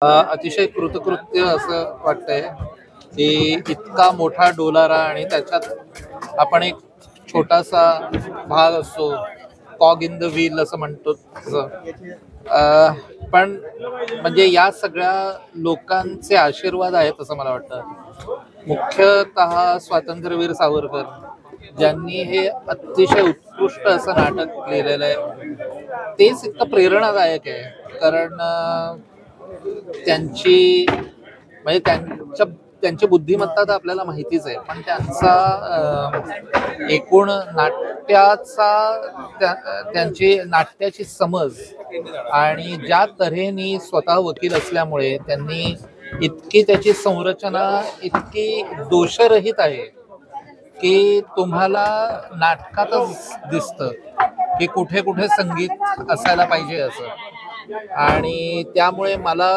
अतिशय कृतकृत्य असं वाटतंय की इतका मोठा डोलारा आणि त्याच्यात आपण एक छोटासा भाग असतो, कॉग इन द व्हील असं म्हणतो तसं. पण म्हणजे या सगळ्या लोकांचे आशीर्वाद आहेत असं मला वाटतं. मुख्यतः स्वातंत्र्यवीर सावरकर ज्यांनी हे अतिशय उत्कृष्ट असं नाटक लिहिलेलं आहे, तेच इतकं प्रेरणादायक आहे. कारण त्यांची म्हणजे त्यांची बुद्धिमत्ता तर आपल्याला माहितीच आहे, पण त्यांचा एकूण त्यांची नाट्याची समज आणि ज्या तऱ्हेने स्वतः वकील असल्यामुळे त्यांनी इतकी त्याची संरचना इतकी दोषरहित आहे की तुम्हाला नाटकातच दिसतं की कुठे कुठे संगीत असायला पाहिजे असं. आणि त्यामुळे मला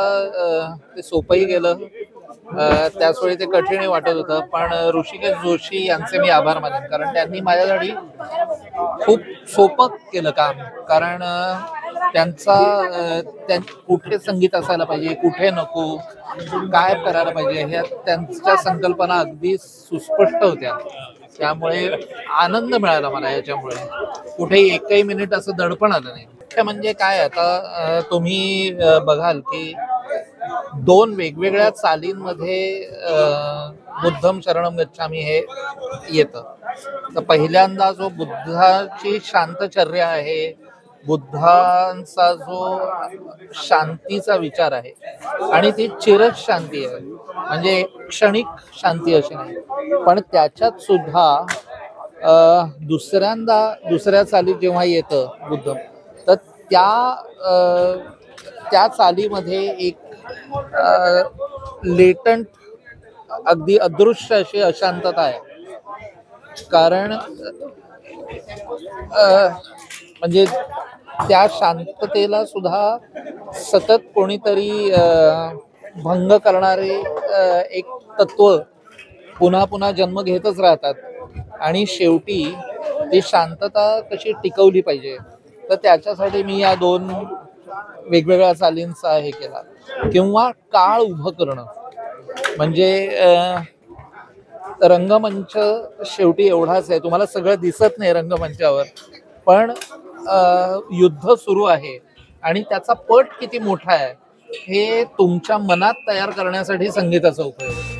ते सोपंही गेलं, त्याचवेळी ते कठीणही वाटत होतं. पण ऋषिकेश जोशी यांचे मी आभार मानेन, कारण त्यांनी माझ्यासाठी खूप सोपं केलं काम. कारण कुठे संगीत असायला पाहिजे, कुठे नको, काय करायला पाहिजे, ह्या त्यांच्या संकल्पना अगदी सुस्पष्ट होत्या. त्यामुळे आनंद मिळाला मला याच्यामुळे. कुठेही एकही मिनिट असं दडपण आलं नाही. मुख्य म्हणजे काय, आता तुम्ही बघाल की दोन वेगवेगळ्या चालींमध्ये बुद्धम शरणम गच्छामी हे येतं. तर पहिल्यांदा जो बुद्धाची शांतचर्या आहे, बुद्धांचा जो शांतीचा विचार आहे, आणि ती चिरच शांती आहे, म्हणजे क्षणिक शांती अशी नाही. पण त्याच्यात सुद्धा दुसऱ्या चालीत जेव्हा येतं बुद्धम, तर त्या चालीमध्ये एक लेटंट, अगदी अदृश्य अशी अशांतता आहे. कारण म्हणजे त्या शांततेला सुद्धा सतत कोणीतरी भंग करणारे एक तत्व पुन्हा पुन्हा जन्म घेतच राहतात. आणि शेवटी ती शांतता कशी टिकवली पाहिजे, तर त्याच्यासाठी मी या दोन वेगवेगळ्या चालींचा हे केला. किंवा काळ उभं करणं, म्हणजे रंगमंच शेवटी एवढाच आहे, तुम्हाला सगळं दिसत नाही रंगमंचावर, पण युद्ध सुरू आहे आणि त्याचा पट किती मोठा आहे हे तुमच्या मनात तयार करण्यासाठी संगीताचा उपयोग आहे.